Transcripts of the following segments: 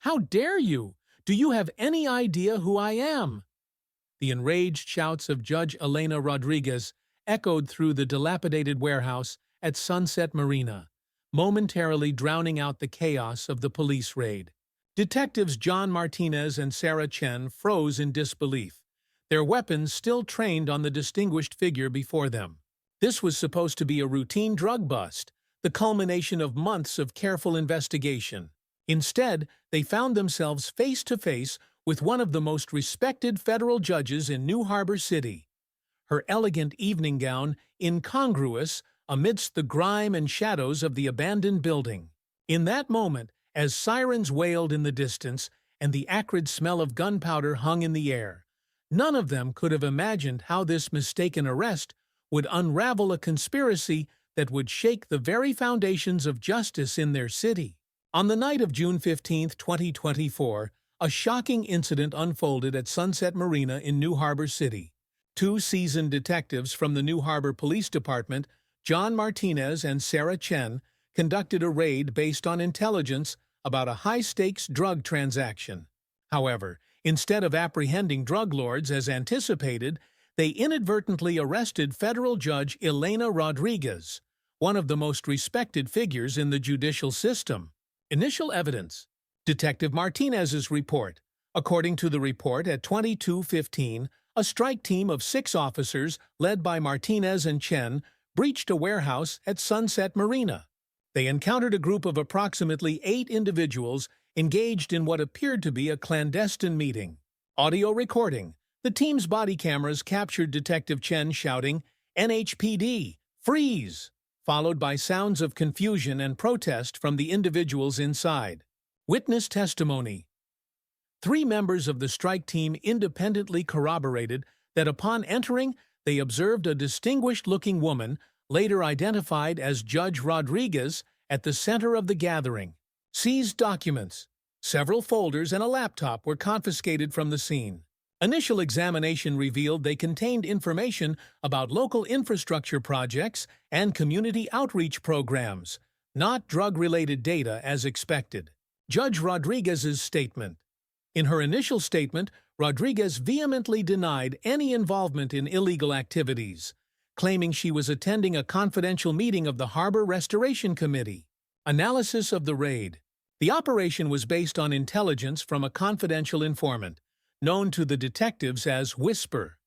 How dare you? Do you have any idea who I am?" The enraged shouts of Judge Elena Rodriguez echoed through the dilapidated warehouse at Sunset Marina, momentarily drowning out the chaos of the police raid. Detectives John Martinez and Sarah Chen froze in disbelief, their weapons still trained on the distinguished figure before them. This was supposed to be a routine drug bust, the culmination of months of careful investigation. Instead, they found themselves face to face with one of the most respected federal judges in New Harbor City. Her elegant evening gown incongruous amidst the grime and shadows of the abandoned building. In that moment, as sirens wailed in the distance and the acrid smell of gunpowder hung in the air, none of them could have imagined how this mistaken arrest would unravel a conspiracy that would shake the very foundations of justice in their city. On the night of June 15, 2024, a shocking incident unfolded at Sunset Marina in New Harbor City. Two seasoned detectives from the New Harbor Police Department, John Martinez and Sarah Chen, conducted a raid based on intelligence about a high-stakes drug transaction. However, instead of apprehending drug lords as anticipated, they inadvertently arrested federal judge Elena Rodriguez, one of the most respected figures in the judicial system. Initial evidence. Detective Martinez's report. According to the report, at 22:15, a strike team of 6 officers, led by Martinez and Chen, breached a warehouse at Sunset Marina. They encountered a group of approximately 8 individuals engaged in what appeared to be a clandestine meeting. Audio recording. The team's body cameras captured Detective Chen shouting, "NHPD, freeze!" followed by sounds of confusion and protest from the individuals inside. Witness testimony. 3 members of the strike team independently corroborated that upon entering, they observed a distinguished-looking woman, later identified as Judge Rodriguez, at the center of the gathering. Seized documents. Several folders and a laptop were confiscated from the scene. Initial examination revealed they contained information about local infrastructure projects and community outreach programs, not drug-related data as expected. Judge Rodriguez's statement. In her initial statement, Rodriguez vehemently denied any involvement in illegal activities, claiming she was attending a confidential meeting of the Harbor Restoration Committee. Analysis of the raid. The operation was based on intelligence from a confidential informant, known to the detectives as Whisper.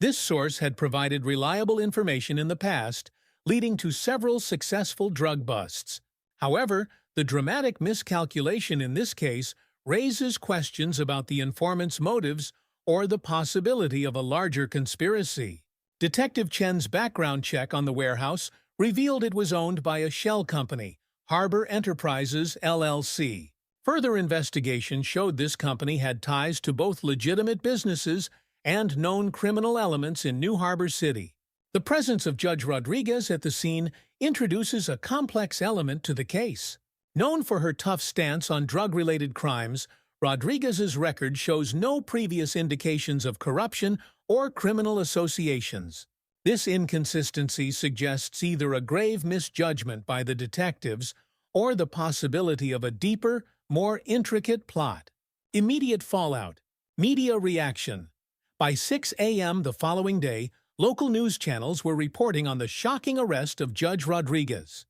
This source had provided reliable information in the past, leading to several successful drug busts. However, the dramatic miscalculation in this case raises questions about the informant's motives or the possibility of a larger conspiracy. Detective Chen's background check on the warehouse revealed it was owned by a shell company, Harbor Enterprises, LLC. Further investigation showed this company had ties to both legitimate businesses and known criminal elements in New Harbor City. The presence of Judge Rodriguez at the scene introduces a complex element to the case. Known for her tough stance on drug-related crimes, Rodriguez's record shows no previous indications of corruption or criminal associations. This inconsistency suggests either a grave misjudgment by the detectives or the possibility of a deeper, more intricate plot. Immediate fallout. Media reaction. By 6 a.m. the following day, local news channels were reporting on the shocking arrest of Judge Rodriguez.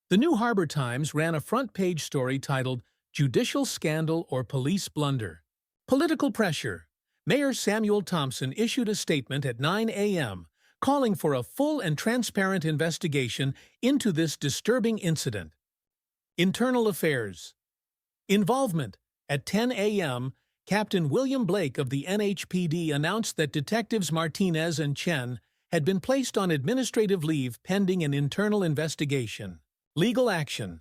The New Harbor Times ran a front-page story titled, "Judicial Scandal or Police Blunder." Political pressure. Mayor Samuel Thompson issued a statement at 9 a.m., calling for a full and transparent investigation into this disturbing incident. Internal affairs. Involvement. At 10 a.m., Captain William Blake of the NHPD announced that Detectives Martinez and Chen had been placed on administrative leave pending an internal investigation. Legal action.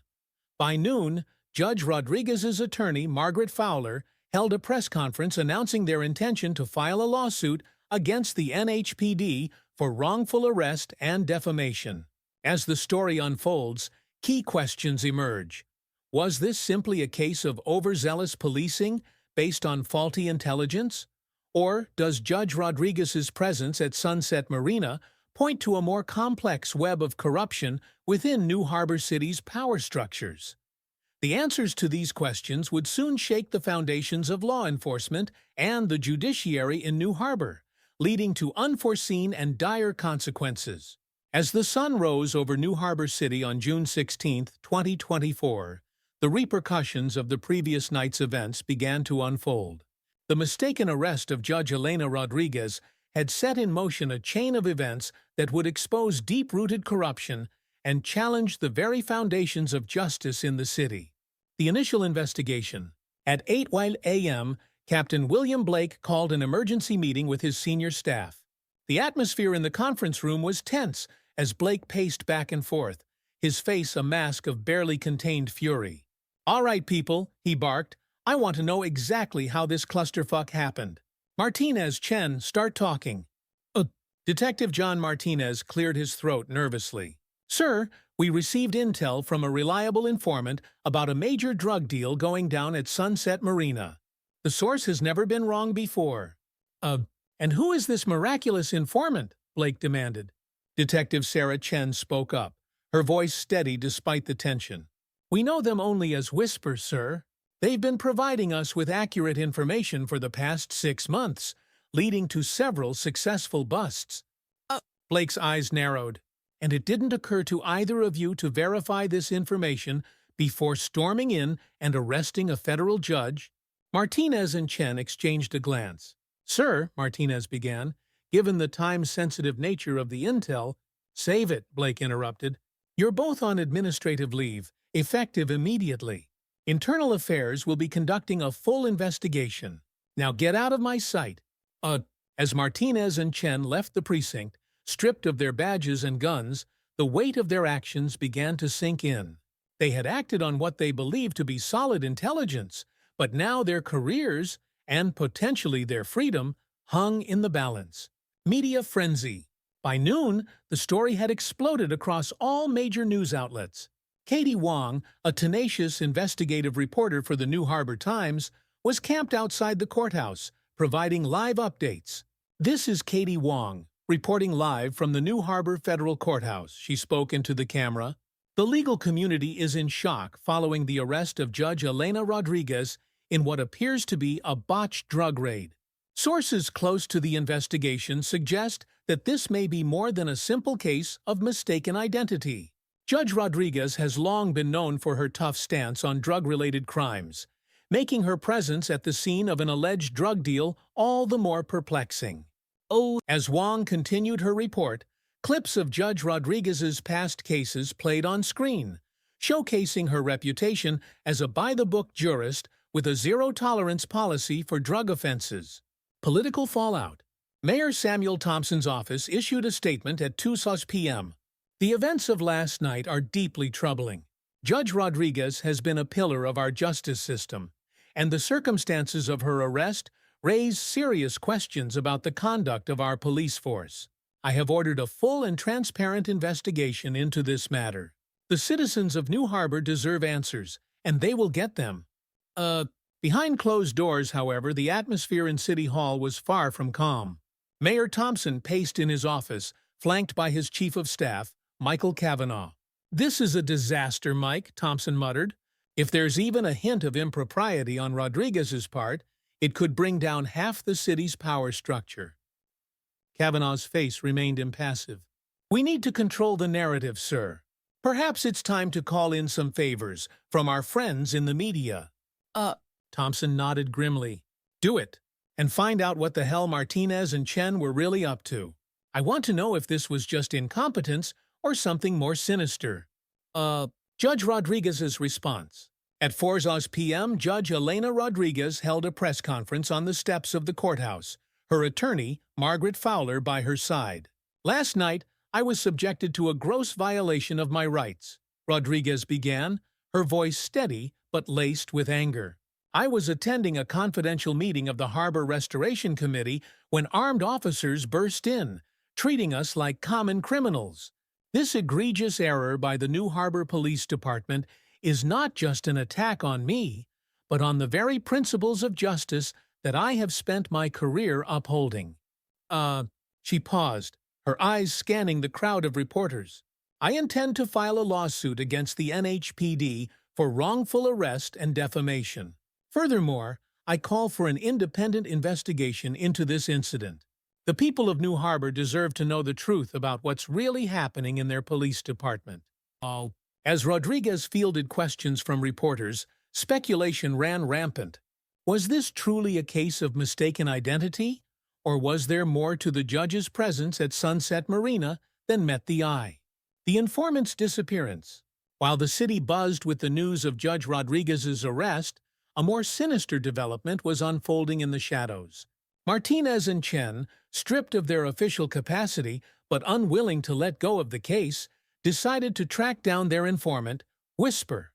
By noon, Judge Rodriguez's attorney, Margaret Fowler, held a press conference announcing their intention to file a lawsuit against the NHPD for wrongful arrest and defamation. As the story unfolds, key questions emerge. Was this simply a case of overzealous policing based on faulty intelligence? Or does Judge Rodriguez's presence at Sunset Marina point to a more complex web of corruption within New Harbor City's power structures? The answers to these questions would soon shake the foundations of law enforcement and the judiciary in New Harbor, leading to unforeseen and dire consequences. As the sun rose over New Harbor City on June 16, 2024, the repercussions of the previous night's events began to unfold. The mistaken arrest of Judge Elena Rodriguez had set in motion a chain of events that would expose deep-rooted corruption and challenge the very foundations of justice in the city. The initial investigation. At 8 a.m., Captain William Blake called an emergency meeting with his senior staff. The atmosphere in the conference room was tense as Blake paced back and forth, his face a mask of barely contained fury. "All right, people," he barked, "I want to know exactly how this clusterfuck happened. Martinez, Chen, start talking." Detective John Martinez cleared his throat nervously. "Sir, we received intel from a reliable informant about a major drug deal going down at Sunset Marina. The source has never been wrong before." And who is this miraculous informant?" Blake demanded. Detective Sarah Chen spoke up, her voice steady despite the tension. "We know them only as whispers, sir. They've been providing us with accurate information for the past 6 months, leading to several successful busts." Blake's eyes narrowed. "And it didn't occur to either of you to verify this information before storming in and arresting a federal judge?" Martinez and Chen exchanged a glance. "Sir," Martinez began, "given the time-sensitive nature of the intel—" "Save it," Blake interrupted. "You're both on administrative leave, effective immediately. Internal Affairs will be conducting a full investigation. Now get out of my sight." As Martinez and Chen left the precinct, stripped of their badges and guns, the weight of their actions began to sink in. They had acted on what they believed to be solid intelligence, but now their careers, and potentially their freedom, hung in the balance. Media frenzy. By noon, the story had exploded across all major news outlets. Katie Wong, a tenacious investigative reporter for the New Harbor Times, was camped outside the courthouse, providing live updates. "This is Katie Wong, reporting live from the New Harbor Federal Courthouse," she spoke into the camera. "The legal community is in shock following the arrest of Judge Elena Rodriguez in what appears to be a botched drug raid. Sources close to the investigation suggest that this may be more than a simple case of mistaken identity. Judge Rodriguez has long been known for her tough stance on drug-related crimes, making her presence at the scene of an alleged drug deal all the more perplexing." As Wong continued her report, clips of Judge Rodriguez's past cases played on screen, showcasing her reputation as a by-the-book jurist with a zero-tolerance policy for drug offenses. Political fallout. Mayor Samuel Thompson's office issued a statement at 2 p.m. "The events of last night are deeply troubling. Judge Rodriguez has been a pillar of our justice system, and the circumstances of her arrest raise serious questions about the conduct of our police force. I have ordered a full and transparent investigation into this matter. The citizens of New Harbor deserve answers, and they will get them." Behind closed doors, however, the atmosphere in City Hall was far from calm. Mayor Thompson paced in his office, flanked by his chief of staff, Michael Cavanaugh. "This is a disaster, Mike," Thompson muttered. "If there's even a hint of impropriety on Rodriguez's part, it could bring down half the city's power structure." Cavanaugh's face remained impassive. "We need to control the narrative, sir. Perhaps it's time to call in some favors from our friends in the media." Thompson nodded grimly. "Do it, and find out what the hell Martinez and Chen were really up to. I want to know if this was just incompetence or something more sinister." Judge Rodriguez's response. At 4 p.m., Judge Elena Rodriguez held a press conference on the steps of the courthouse, her attorney, Margaret Fowler, by her side. "Last night, I was subjected to a gross violation of my rights," Rodriguez began, her voice steady but laced with anger. "I was attending a confidential meeting of the Harbor Restoration Committee when armed officers burst in, treating us like common criminals. This egregious error by the New Harbor Police Department is not just an attack on me, but on the very principles of justice that I have spent my career upholding." She paused, her eyes scanning the crowd of reporters. "I intend to file a lawsuit against the NHPD for wrongful arrest and defamation. Furthermore, I call for an independent investigation into this incident. The people of New Harbor deserve to know the truth about what's really happening in their police department. As Rodriguez fielded questions from reporters, speculation ran rampant. Was this truly a case of mistaken identity? Or was there more to the judge's presence at Sunset Marina than met the eye? The informant's disappearance. While the city buzzed with the news of Judge Rodriguez's arrest, a more sinister development was unfolding in the shadows. Martinez and Chen, stripped of their official capacity but unwilling to let go of the case, decided to track down their informant, Whisper.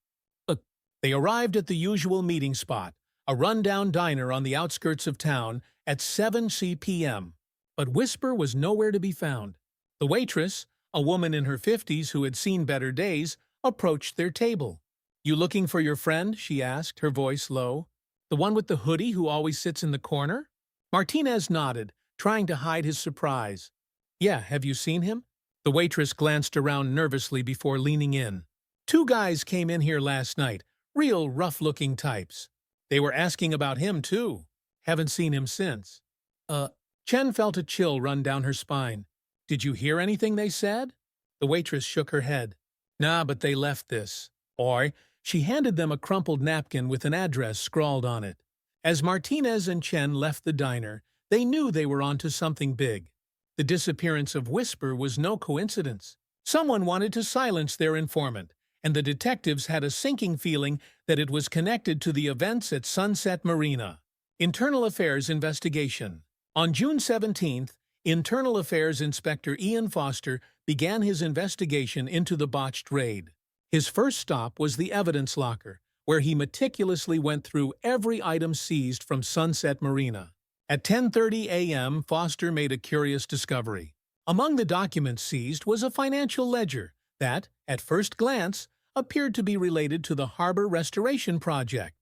They arrived at the usual meeting spot, a rundown diner on the outskirts of town, at 7 p.m. But Whisper was nowhere to be found. The waitress, a woman in her 50s who had seen better days, approached their table. "You looking for your friend?" she asked, her voice low. "The one with the hoodie who always sits in the corner?" Martinez nodded, trying to hide his surprise. "Yeah, have you seen him?" The waitress glanced around nervously before leaning in. "Two guys came in here last night, real rough-looking types. They were asking about him, too. Haven't seen him since." Chen felt a chill run down her spine. "Did you hear anything they said?" The waitress shook her head. "Nah, but they left this." She handed them a crumpled napkin with an address scrawled on it. As Martinez and Chen left the diner, they knew they were onto something big. The disappearance of Whisper was no coincidence. Someone wanted to silence their informant, and the detectives had a sinking feeling that it was connected to the events at Sunset Marina. Internal Affairs Investigation. On June 17th, Internal Affairs Inspector Ian Foster began his investigation into the botched raid. His first stop was the evidence locker, where he meticulously went through every item seized from Sunset Marina. At 10:30 a.m., Foster made a curious discovery. Among the documents seized was a financial ledger that, at first glance, appeared to be related to the harbor restoration project.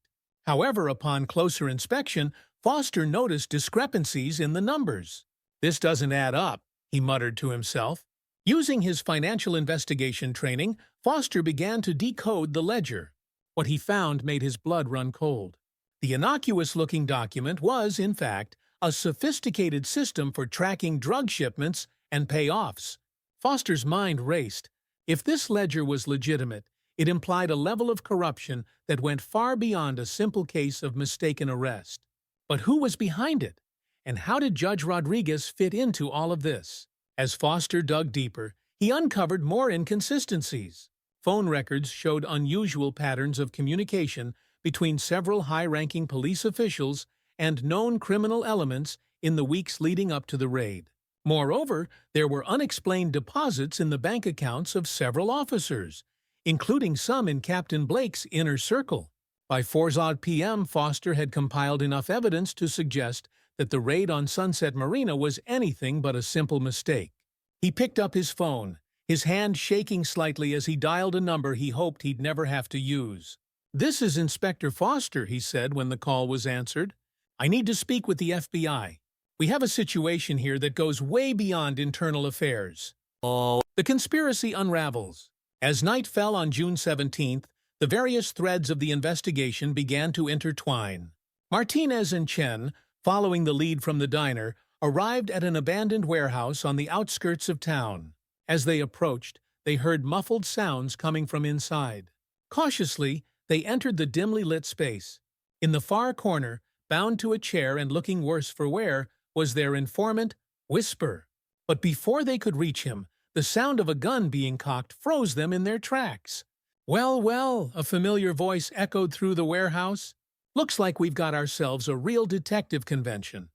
However, upon closer inspection, Foster noticed discrepancies in the numbers. "This doesn't add up," he muttered to himself. Using his financial investigation training, Foster began to decode the ledger. What he found made his blood run cold. The innocuous-looking document was, in fact, a sophisticated system for tracking drug shipments and payoffs. Foster's mind raced. If this ledger was legitimate, it implied a level of corruption that went far beyond a simple case of mistaken arrest. But who was behind it? And how did Judge Rodriguez fit into all of this? As Foster dug deeper, he uncovered more inconsistencies. Phone records showed unusual patterns of communication between several high-ranking police officials and known criminal elements in the weeks leading up to the raid. Moreover, there were unexplained deposits in the bank accounts of several officers, including some in Captain Blake's inner circle. By 4 p.m., Foster had compiled enough evidence to suggest that the raid on Sunset Marina was anything but a simple mistake. He picked up his phone, his hand shaking slightly as he dialed a number he hoped he'd never have to use. "This is Inspector Foster," he said when the call was answered. "I need to speak with the FBI. We have a situation here that goes way beyond internal affairs." The conspiracy unravels. As night fell on June 17th, the various threads of the investigation began to intertwine. Martinez and Chen, following the lead from the diner, arrived at an abandoned warehouse on the outskirts of town. As they approached, they heard muffled sounds coming from inside. Cautiously, they entered the dimly lit space. In the far corner, bound to a chair and looking worse for wear, was their informant, Whisper. But before they could reach him, the sound of a gun being cocked froze them in their tracks. "Well, well," a familiar voice echoed through the warehouse. "Looks like we've got ourselves a real detective convention."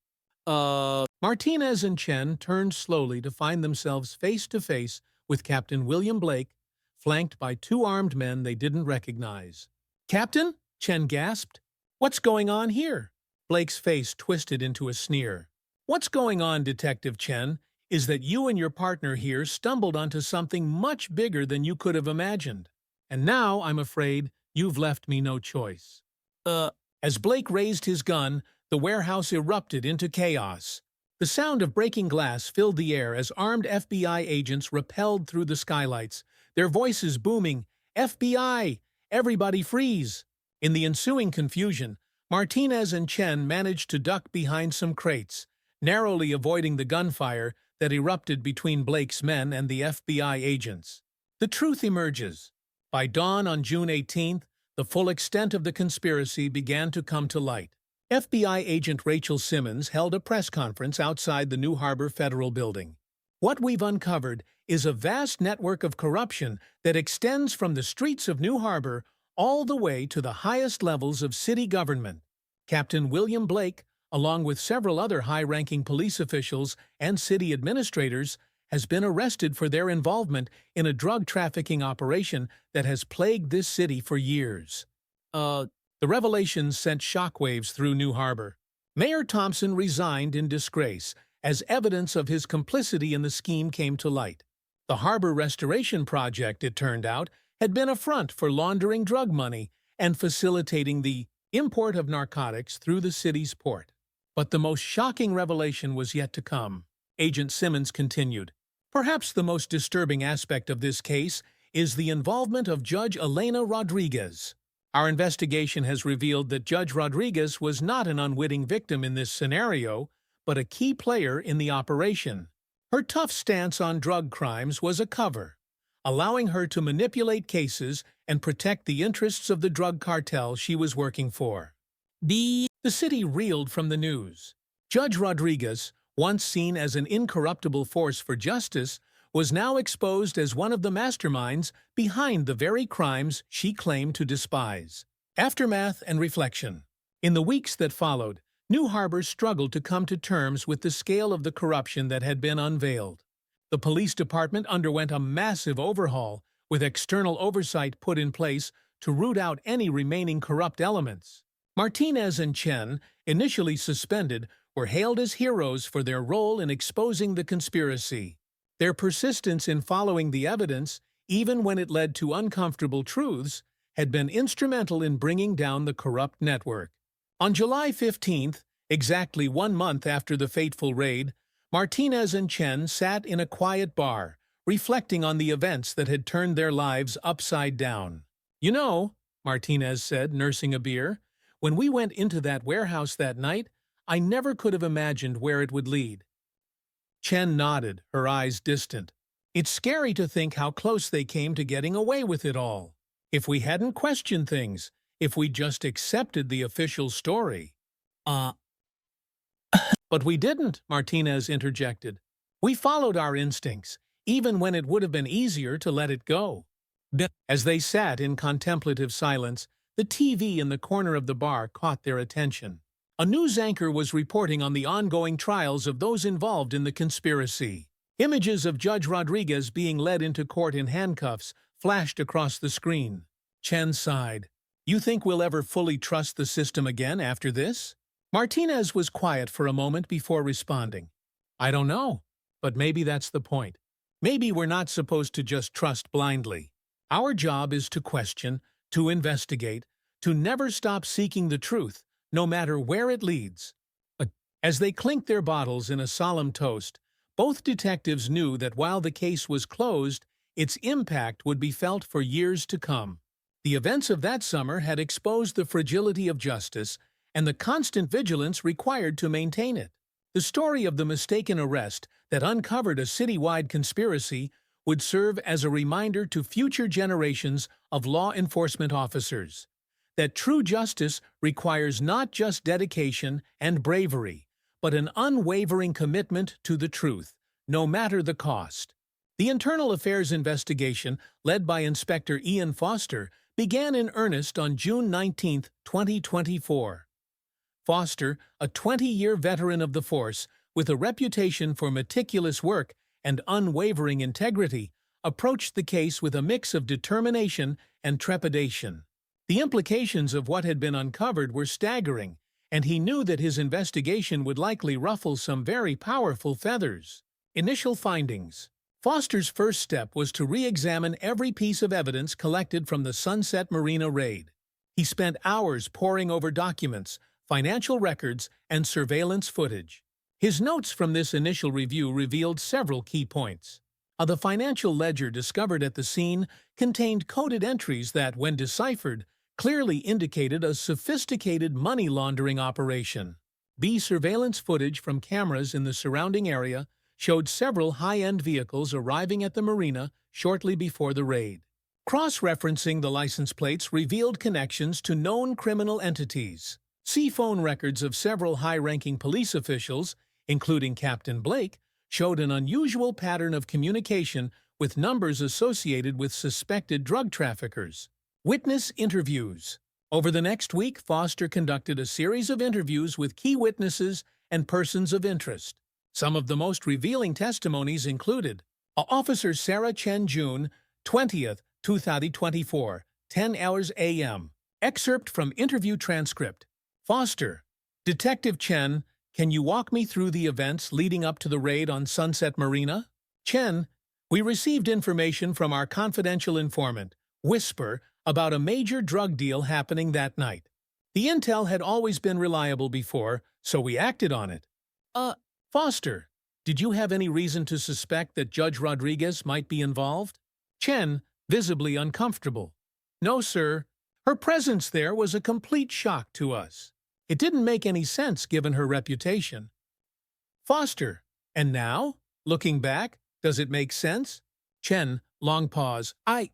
Martinez and Chen turned slowly to find themselves face to face with Captain William Blake, flanked by two armed men they didn't recognize. "Captain?" Chen gasped. "What's going on here?" Blake's face twisted into a sneer. "What's going on, Detective Chen, is that you and your partner here stumbled onto something much bigger than you could have imagined. And now, I'm afraid, you've left me no choice." As Blake raised his gun, the warehouse erupted into chaos. The sound of breaking glass filled the air as armed FBI agents rappelled through the skylights, their voices booming, "FBI! Everybody freeze! In the ensuing confusion, Martinez and Chen managed to duck behind some crates, narrowly avoiding the gunfire that erupted between Blake's men and the FBI agents. The truth emerges. By dawn on June 18th, the full extent of the conspiracy began to come to light. FBI agent Rachel Simmons held a press conference outside the New Harbor Federal Building. What we've uncovered is a vast network of corruption that extends from the streets of New Harbor all the way to the highest levels of city government. Captain William Blake, along with several other high-ranking police officials and city administrators, has been arrested for their involvement in a drug trafficking operation that has plagued this city for years. The revelations sent shockwaves through New Harbor. Mayor Thompson resigned in disgrace as evidence of his complicity in the scheme came to light. The harbor restoration project, it turned out, had been a front for laundering drug money and facilitating the import of narcotics through the city's port. But the most shocking revelation was yet to come. Agent Simmons continued. Perhaps the most disturbing aspect of this case is the involvement of Judge Elena Rodriguez. Our investigation has revealed that Judge Rodriguez was not an unwitting victim in this scenario, but a key player in the operation. Her tough stance on drug crimes was a cover, allowing her to manipulate cases and protect the interests of the drug cartel she was working for. The city reeled from the news. Judge Rodriguez, once seen as an incorruptible force for justice, was now exposed as one of the masterminds behind the very crimes she claimed to despise. Aftermath and reflection. In the weeks that followed, New Harbor struggled to come to terms with the scale of the corruption that had been unveiled. The police department underwent a massive overhaul, with external oversight put in place to root out any remaining corrupt elements. Martinez and Chen, initially suspended, were hailed as heroes for their role in exposing the conspiracy. Their persistence in following the evidence, even when it led to uncomfortable truths, had been instrumental in bringing down the corrupt network. On July 15th, exactly 1 month after the fateful raid, Martinez and Chen sat in a quiet bar, reflecting on the events that had turned their lives upside down. "You know," Martinez said, nursing a beer, "when we went into that warehouse that night, I never could have imagined where it would lead." Chen nodded, her eyes distant. "It's scary to think how close they came to getting away with it all. If we hadn't questioned things, if we just accepted the official story." But we didn't," Martinez interjected. "We followed our instincts, even when it would have been easier to let it go." As they sat in contemplative silence, the TV in the corner of the bar caught their attention. A news anchor was reporting on the ongoing trials of those involved in the conspiracy. Images of Judge Rodriguez being led into court in handcuffs flashed across the screen. Chen sighed. "You think we'll ever fully trust the system again after this?" Martinez was quiet for a moment before responding. "I don't know, but maybe that's the point. Maybe we're not supposed to just trust blindly. Our job is to question, to investigate, to never stop seeking the truth, no matter where it leads." As they clinked their bottles in a solemn toast, both detectives knew that while the case was closed, its impact would be felt for years to come. The events of that summer had exposed the fragility of justice and the constant vigilance required to maintain it. The story of the mistaken arrest that uncovered a citywide conspiracy would serve as a reminder to future generations of law enforcement officers that true justice requires not just dedication and bravery, but an unwavering commitment to the truth, no matter the cost. The Internal Affairs investigation, led by Inspector Ian Foster, began in earnest on June 19, 2024. Foster, a 20-year veteran of the force, with a reputation for meticulous work and unwavering integrity, approached the case with a mix of determination and trepidation. The implications of what had been uncovered were staggering, and he knew that his investigation would likely ruffle some very powerful feathers. Initial findings. Foster's first step was to re-examine every piece of evidence collected from the Sunset Marina raid. He spent hours poring over documents, financial records, and surveillance footage. His notes from this initial review revealed several key points. The financial ledger discovered at the scene contained coded entries that, when deciphered, clearly indicated a sophisticated money laundering operation. B. Surveillance footage from cameras in the surrounding area showed several high-end vehicles arriving at the marina shortly before the raid. Cross-referencing the license plates revealed connections to known criminal entities. C. Phone records of several high-ranking police officials, including Captain Blake, showed an unusual pattern of communication with numbers associated with suspected drug traffickers. Witness interviews. Over the next week, Foster conducted a series of interviews with key witnesses and persons of interest. Some of the most revealing testimonies included Officer Sarah Chen June, 20th, 2024, 10 hours a.m. Excerpt from interview transcript. Foster: Detective Chen, can you walk me through the events leading up to the raid on Sunset Marina? Chen: We received information from our confidential informant, Whisper, about a major drug deal happening that night. The intel had always been reliable before, so we acted on it. Foster, did you have any reason to suspect that Judge Rodriguez might be involved? Chen, visibly uncomfortable. No, sir. Her presence there was a complete shock to us. It didn't make any sense given her reputation. Foster: And now, looking back, does it make sense? Chen, long pause. I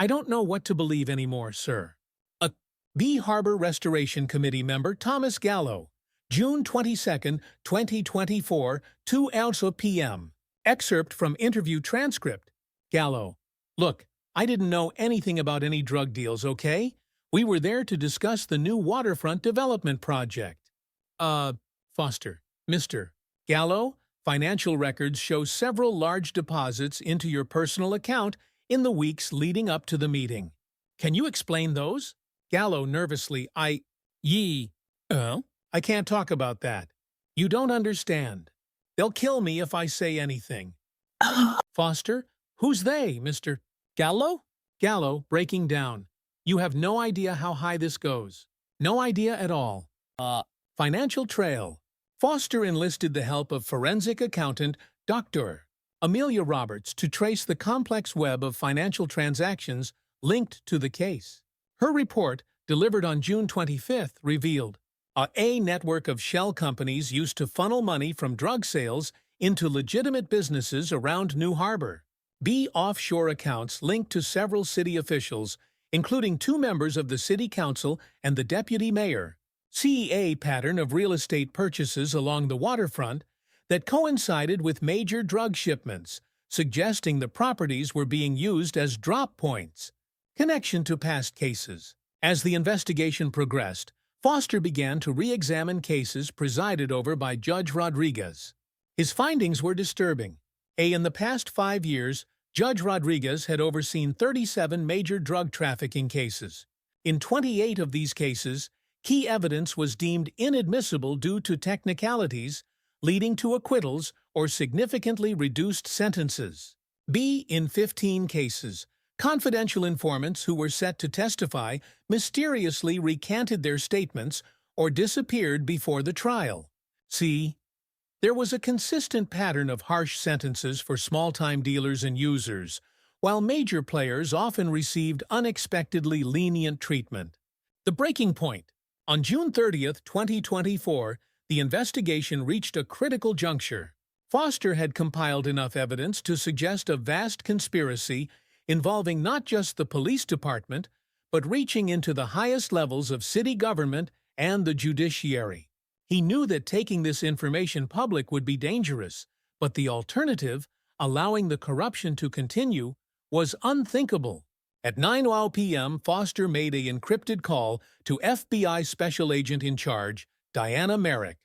don't know what to believe anymore, sir. B. Harbor Restoration Committee member Thomas Gallo, June 22, 2024, 2:00 p.m. Excerpt from interview transcript. Gallo: Look, I didn't know anything about any drug deals, okay? We were there to discuss the new waterfront development project. Foster: Mr. Gallo, financial records show several large deposits into your personal account in the weeks leading up to the meeting. Can you explain those? Gallo nervously: I can't talk about that. You don't understand. They'll kill me if I say anything. Foster: Who's they, Mr. Gallo? Gallo, breaking down. You have no idea how high this goes. No idea at all. Financial trail. Foster enlisted the help of forensic accountant Dr. Amelia Roberts to trace the complex web of financial transactions linked to the case. Her report, delivered on June 25th, revealed a network of shell companies used to funnel money from drug sales into legitimate businesses around New Harbor. B. Offshore accounts linked to several city officials, including 2 members of the city council and the deputy mayor. C. A pattern of real estate purchases along the waterfront that coincided with major drug shipments, suggesting the properties were being used as drop points. Connection to past cases. As the investigation progressed, Foster began to re-examine cases presided over by Judge Rodriguez. His findings were disturbing. In the past 5 years, Judge Rodriguez had overseen 37 major drug trafficking cases. In 28 of these cases, key evidence was deemed inadmissible due to technicalities, leading to acquittals or significantly reduced sentences. B. In 15 cases, confidential informants who were set to testify mysteriously recanted their statements or disappeared before the trial. C. There was a consistent pattern of harsh sentences for small-time dealers and users, while major players often received unexpectedly lenient treatment. The breaking point. On June 30, 2024, the investigation reached a critical juncture. Foster had compiled enough evidence to suggest a vast conspiracy involving not just the police department, but reaching into the highest levels of city government and the judiciary. He knew that taking this information public would be dangerous, but the alternative, allowing the corruption to continue, was unthinkable. At 9:00 p.m., Foster made an encrypted call to FBI Special Agent in charge, Diana Merrick.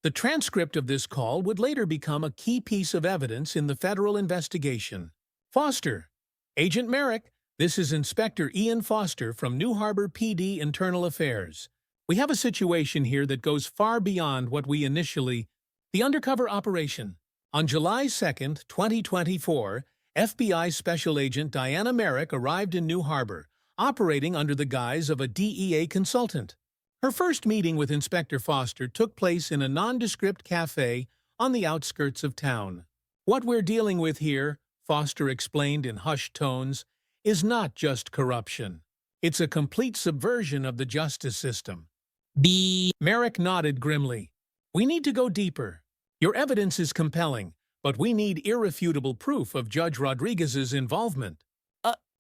The transcript of this call would later become a key piece of evidence in the federal investigation. Foster: Agent Merrick, this is Inspector Ian Foster from New Harbor PD Internal Affairs. We have a situation here that goes far beyond what we initially... The undercover operation. On July 2, 2024, FBI Special Agent Diana Merrick arrived in New Harbor, operating under the guise of a DEA consultant. Her first meeting with Inspector Foster took place in a nondescript cafe on the outskirts of town. What we're dealing with here, Foster explained in hushed tones, is not just corruption. It's a complete subversion of the justice system. Merrick nodded grimly. We need to go deeper. Your evidence is compelling, but we need irrefutable proof of Judge Rodriguez's involvement.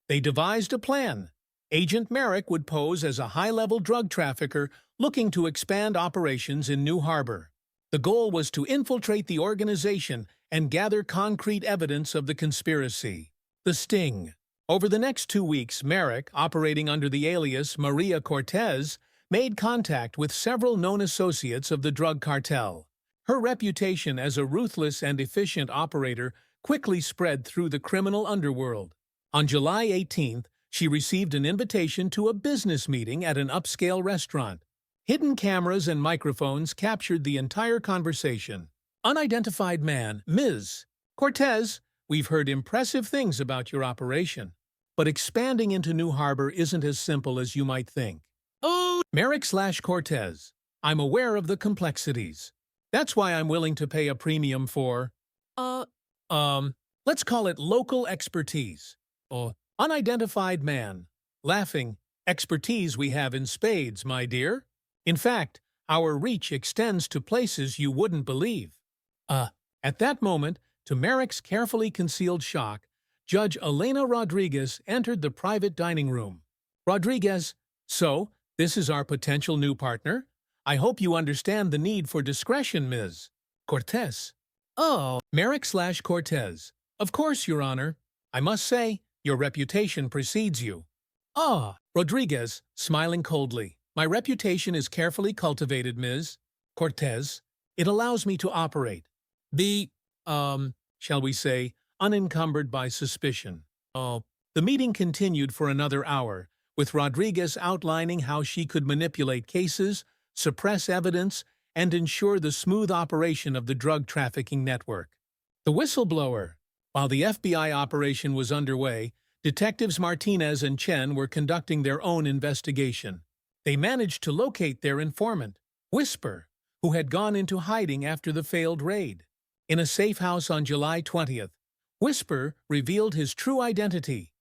They devised a plan. Agent Merrick would pose as a high-level drug trafficker looking to expand operations in New Harbor. The goal was to infiltrate the organization and gather concrete evidence of the conspiracy. The sting. Over the next 2 weeks, Merrick, operating under the alias Maria Cortez, made contact with several known associates of the drug cartel. Her reputation as a ruthless and efficient operator quickly spread through the criminal underworld. On July 18th, she received an invitation to a business meeting at an upscale restaurant. Hidden cameras and microphones captured the entire conversation. Unidentified man, Ms. Cortez, we've heard impressive things about your operation, but expanding into New Harbor isn't as simple as you might think. Merrick/Cortez, I'm aware of the complexities. That's why I'm willing to pay a premium for, let's call it local expertise. Unidentified man, laughing, expertise we have in spades, my dear. In fact, our reach extends to places you wouldn't believe. At that moment, to Merrick's carefully concealed shock, Judge Elena Rodriguez entered the private dining room. Rodriguez, so, this is our potential new partner? I hope you understand the need for discretion, Ms. Cortez. Merrick/Cortez. Of course, Your Honor. I must say, your reputation precedes you. Rodriguez, smiling coldly. My reputation is carefully cultivated, Ms. Cortez. It allows me to operate. Shall we say, unencumbered by suspicion. The meeting continued for another hour, with Rodriguez outlining how she could manipulate cases, suppress evidence, and ensure the smooth operation of the drug trafficking network. The whistleblower. While the FBI operation was underway, Detectives Martinez and Chen were conducting their own investigation. They managed to locate their informant, Whisper, who had gone into hiding after the failed raid. In a safe house on July 20th, Whisper revealed his true identity.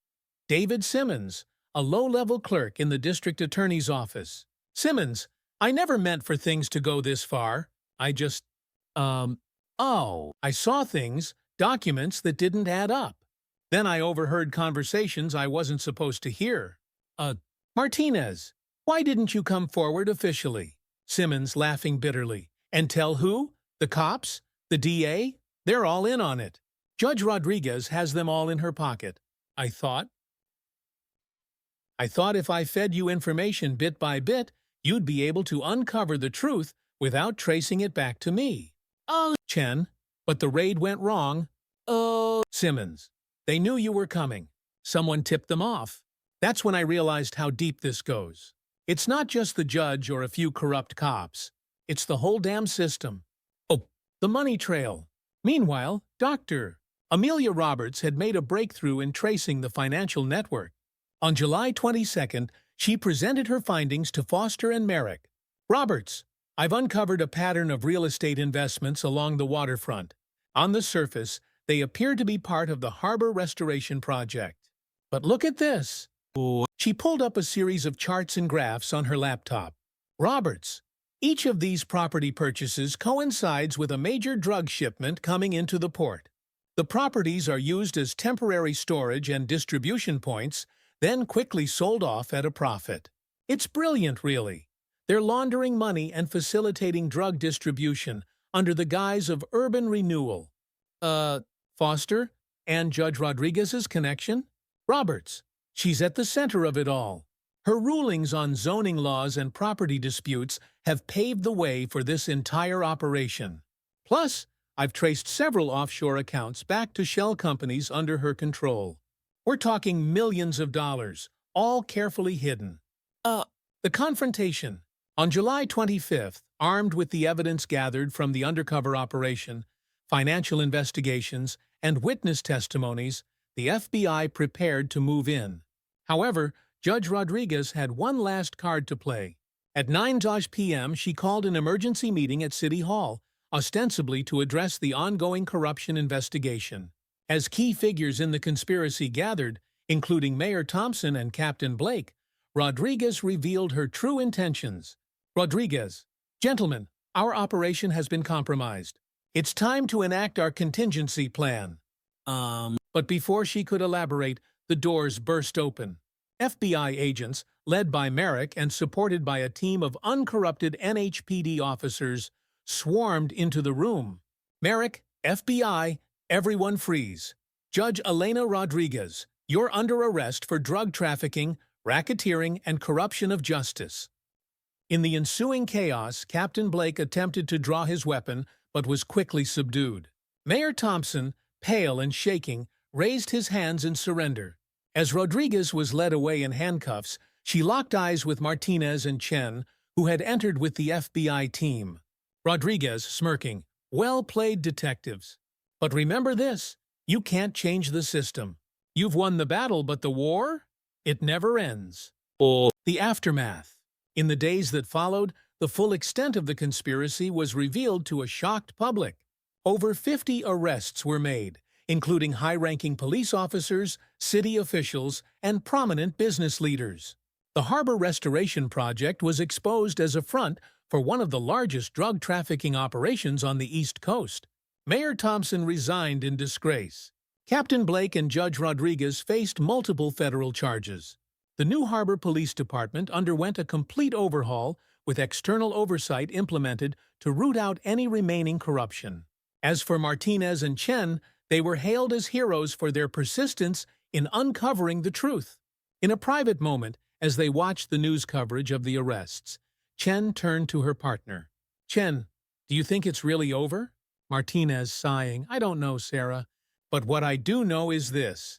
David Simmons, a low-level clerk in the district attorney's office. Simmons, I never meant for things to go this far. I saw things, documents that didn't add up. Then I overheard conversations I wasn't supposed to hear. Martinez, why didn't you come forward officially? Simmons, laughing bitterly. And tell who? The cops? The DA? They're all in on it. Judge Rodriguez has them all in her pocket. I thought if I fed you information bit by bit, you'd be able to uncover the truth without tracing it back to me. Chen, but the raid went wrong. Simmons, they knew you were coming. Someone tipped them off. That's when I realized how deep this goes. It's not just the judge or a few corrupt cops. It's the whole damn system. The money trail. Meanwhile, Dr. Amelia Roberts had made a breakthrough in tracing the financial network. On July 22nd, she presented her findings to Foster and Merrick. Roberts, I've uncovered a pattern of real estate investments along the waterfront. On the surface, they appear to be part of the harbor restoration project. But look at this. She pulled up a series of charts and graphs on her laptop. Roberts, each of these property purchases coincides with a major drug shipment coming into the port. The properties are used as temporary storage and distribution points, then quickly sold off at a profit. It's brilliant, really. They're laundering money and facilitating drug distribution under the guise of urban renewal. Foster? And Judge Rodriguez's connection? Roberts. She's at the center of it all. Her rulings on zoning laws and property disputes have paved the way for this entire operation. Plus, I've traced several offshore accounts back to shell companies under her control. We're talking millions of dollars, all carefully hidden. The confrontation. On July 25th, armed with the evidence gathered from the undercover operation, financial investigations, and witness testimonies, the FBI prepared to move in. However, Judge Rodriguez had one last card to play. At 9 p.m., she called an emergency meeting at City Hall, ostensibly to address the ongoing corruption investigation. As key figures in the conspiracy gathered, including Mayor Thompson and Captain Blake, Rodriguez revealed her true intentions. Rodriguez: "Gentlemen, our operation has been compromised. It's time to enact our contingency plan." But before she could elaborate, the doors burst open. FBI agents, led by Merrick and supported by a team of uncorrupted NHPD officers, swarmed into the room. "Merrick, FBI, everyone freeze. Judge Elena Rodriguez, you're under arrest for drug trafficking, racketeering, and corruption of justice." In the ensuing chaos, Captain Blake attempted to draw his weapon, but was quickly subdued. Mayor Thompson, pale and shaking, raised his hands in surrender. As Rodriguez was led away in handcuffs, she locked eyes with Martinez and Chen, who had entered with the FBI team. Rodriguez, smirking, "Well played, detectives. But remember this, you can't change the system. You've won the battle, but the war? It never ends." The aftermath. In the days that followed, the full extent of the conspiracy was revealed to a shocked public. Over 50 arrests were made, including high-ranking police officers, city officials, and prominent business leaders. The Harbor Restoration Project was exposed as a front for one of the largest drug trafficking operations on the East Coast. Mayor Thompson resigned in disgrace. Captain Blake and Judge Rodriguez faced multiple federal charges. The New Harbor Police Department underwent a complete overhaul, with external oversight implemented to root out any remaining corruption. As for Martinez and Chen, they were hailed as heroes for their persistence in uncovering the truth. In a private moment, as they watched the news coverage of the arrests, Chen turned to her partner. "Chen, do you think it's really over?" Martinez, sighing, "I don't know, Sarah. But what I do know is this.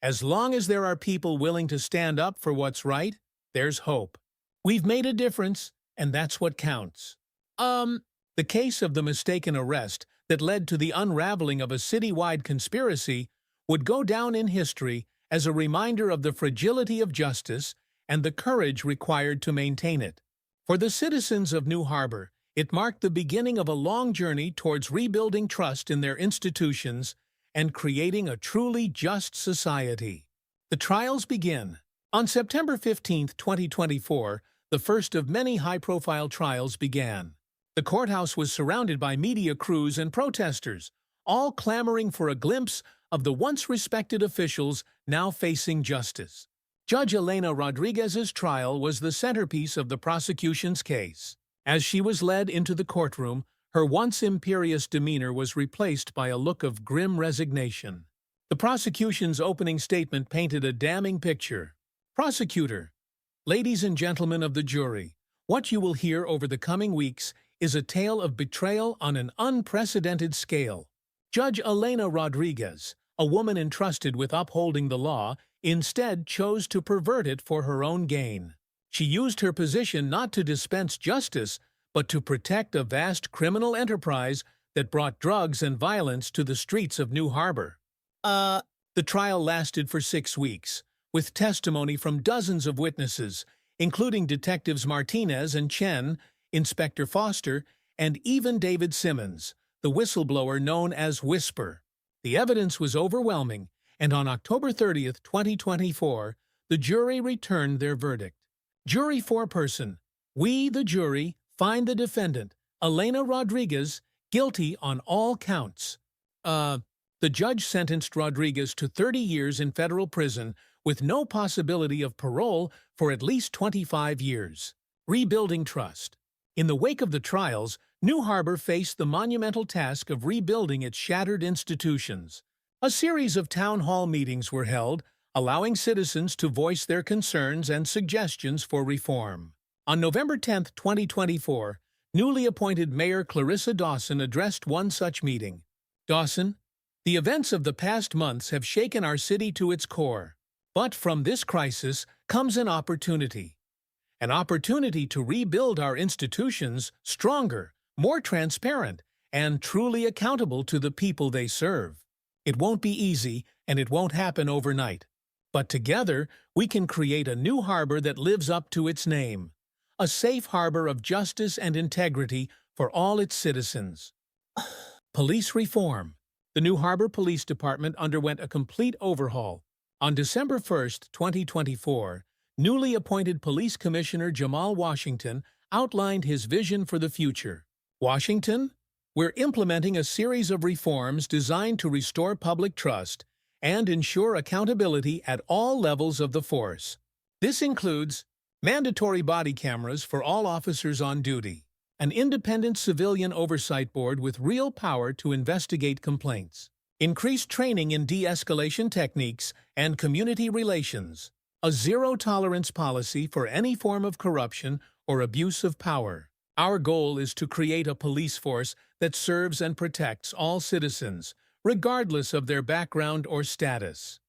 As long as there are people willing to stand up for what's right, there's hope. We've made a difference, and that's what counts." The case of the mistaken arrest that led to the unraveling of a citywide conspiracy would go down in history as a reminder of the fragility of justice and the courage required to maintain it. For the citizens of New Harbor, it marked the beginning of a long journey towards rebuilding trust in their institutions and creating a truly just society. The trials begin. On September 15, 2024, the first of many high-profile trials began. The courthouse was surrounded by media crews and protesters, all clamoring for a glimpse of the once respected officials now facing justice. Judge Elena Rodriguez's trial was the centerpiece of the prosecution's case. As she was led into the courtroom, her once imperious demeanor was replaced by a look of grim resignation. The prosecution's opening statement painted a damning picture. Prosecutor: "Ladies and gentlemen of the jury, what you will hear over the coming weeks is a tale of betrayal on an unprecedented scale. Judge Elena Rodriguez, a woman entrusted with upholding the law, instead chose to pervert it for her own gain. She used her position not to dispense justice, but to protect a vast criminal enterprise that brought drugs and violence to the streets of New Harbor." The trial lasted for 6 weeks, with testimony from dozens of witnesses, including Detectives Martinez and Chen, Inspector Foster, and even David Simmons, the whistleblower known as Whisper. The evidence was overwhelming, and on October 30, 2024, the jury returned their verdict. Jury foreperson: "We, the jury, find the defendant, Elena Rodriguez, guilty on all counts." The judge sentenced Rodriguez to 30 years in federal prison with no possibility of parole for at least 25 years. Rebuilding trust. In the wake of the trials, New Harbor faced the monumental task of rebuilding its shattered institutions. A series of town hall meetings were held, allowing citizens to voice their concerns and suggestions for reform. On November 10, 2024, newly appointed Mayor Clarissa Dawson addressed one such meeting. Dawson: "The events of the past months have shaken our city to its core. But from this crisis comes an opportunity. An opportunity to rebuild our institutions stronger, more transparent, and truly accountable to the people they serve. It won't be easy, and it won't happen overnight. But together, we can create a New Harbor that lives up to its name. A safe harbor of justice and integrity for all its citizens." Police reform. The New Harbor Police Department underwent a complete overhaul. On December 1, 2024, newly appointed Police Commissioner Jamal Washington outlined his vision for the future. Washington, we're implementing a series of reforms designed to restore public trust and ensure accountability at all levels of the force. This includes mandatory body cameras for all officers on duty, an independent civilian oversight board with real power to investigate complaints, increased training in de-escalation techniques and community relations, a zero-tolerance policy for any form of corruption or abuse of power. Our goal is to create a police force that serves and protects all citizens, regardless of their background or status.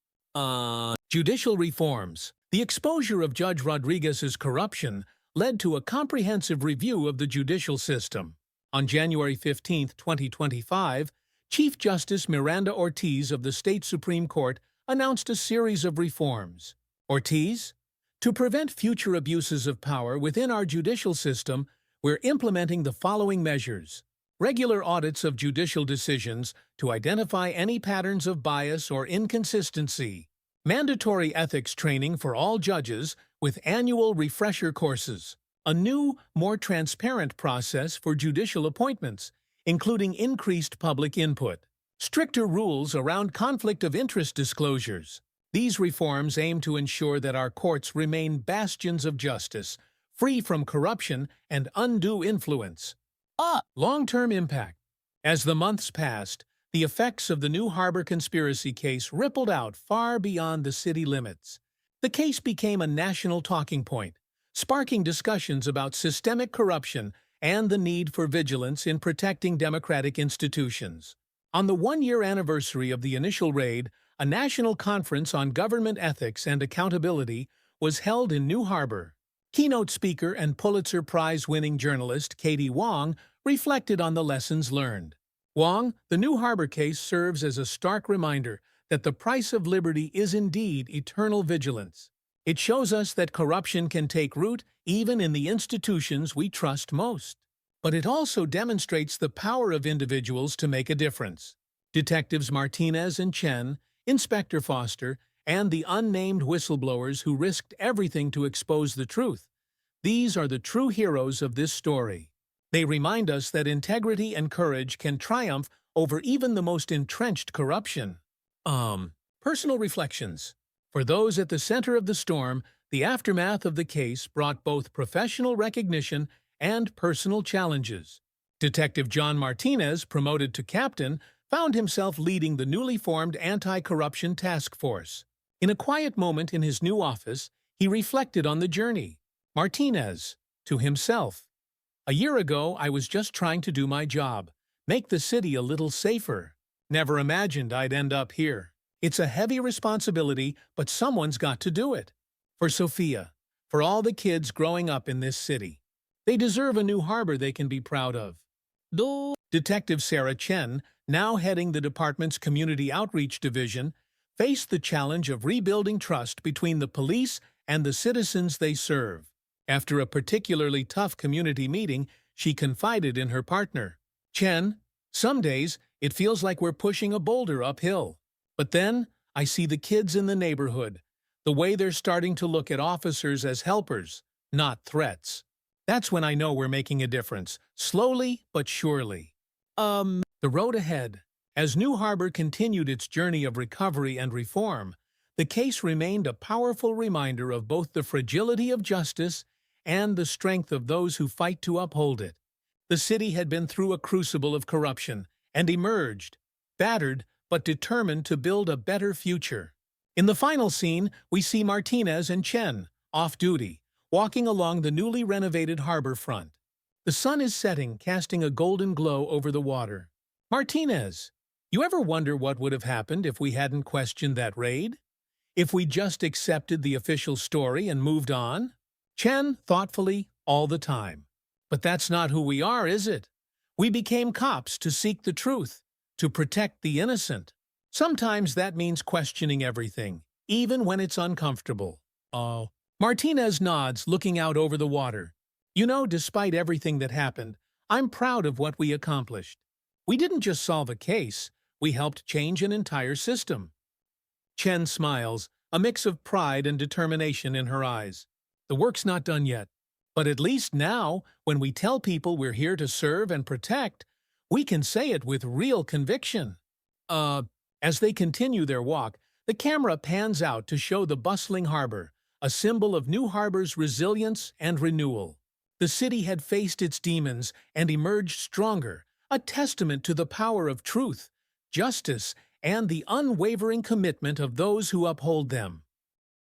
Judicial reforms. The exposure of Judge Rodriguez's corruption led to a comprehensive review of the judicial system. On January 15, 2025, Chief Justice Miranda Ortiz of the State Supreme Court announced a series of reforms. Ortiz, to prevent future abuses of power within our judicial system, we're implementing the following measures. Regular audits of judicial decisions to identify any patterns of bias or inconsistency. Mandatory ethics training for all judges with annual refresher courses. A new, more transparent process for judicial appointments, including increased public input. Stricter rules around conflict of interest disclosures. These reforms aim to ensure that our courts remain bastions of justice, free from corruption and undue influence. Long-term impact. As the months passed, the effects of the New Harbor conspiracy case rippled out far beyond the city limits. The case became a national talking point, sparking discussions about systemic corruption and the need for vigilance in protecting democratic institutions. On the one-year anniversary of the initial raid, a national conference on government ethics and accountability was held in New Harbor. Keynote speaker and Pulitzer Prize-winning journalist Katie Wong reflected on the lessons learned. Wong, the New Harbor case serves as a stark reminder that the price of liberty is indeed eternal vigilance. It shows us that corruption can take root even in the institutions we trust most. But it also demonstrates the power of individuals to make a difference. Detectives Martinez and Chen, Inspector Foster, and the unnamed whistleblowers who risked everything to expose the truth. These are the true heroes of this story. They remind us that integrity and courage can triumph over even the most entrenched corruption. Personal reflections. For those at the center of the storm, the aftermath of the case brought both professional recognition and personal challenges. Detective John Martinez, promoted to captain, found himself leading the newly formed anti-corruption task force. In a quiet moment in his new office, he reflected on the journey. Martinez, to himself. A year ago, I was just trying to do my job, make the city a little safer. Never imagined I'd end up here. It's a heavy responsibility, but someone's got to do it. For Sophia, for all the kids growing up in this city. They deserve a New Harbor they can be proud of. Detective Sarah Chen, now heading the department's Community Outreach Division, faced the challenge of rebuilding trust between the police and the citizens they serve. After a particularly tough community meeting, she confided in her partner. Chen, some days it feels like we're pushing a boulder uphill. But then I see the kids in the neighborhood, the way they're starting to look at officers as helpers, not threats. That's when I know we're making a difference, slowly but surely. The road ahead. As New Harbor continued its journey of recovery and reform, the case remained a powerful reminder of both the fragility of justice and the strength of those who fight to uphold it. The city had been through a crucible of corruption and emerged, battered but determined to build a better future. In the final scene, we see Martinez and Chen, off-duty, walking along the newly renovated harbor front. The sun is setting, casting a golden glow over the water. Martinez, you ever wonder what would have happened if we hadn't questioned that raid? If we just accepted the official story and moved on? Chen, thoughtfully, all the time. But that's not who we are, is it? We became cops to seek the truth, to protect the innocent. Sometimes that means questioning everything, even when it's uncomfortable. Martinez nods, looking out over the water. You know, despite everything that happened, I'm proud of what we accomplished. We didn't just solve a case, we helped change an entire system. Chen smiles, a mix of pride and determination in her eyes. The work's not done yet. But at least now, when we tell people we're here to serve and protect, we can say it with real conviction. As they continue their walk, the camera pans out to show the bustling harbor, a symbol of New Harbor's resilience and renewal. The city had faced its demons and emerged stronger, a testament to the power of truth, justice, and the unwavering commitment of those who uphold them.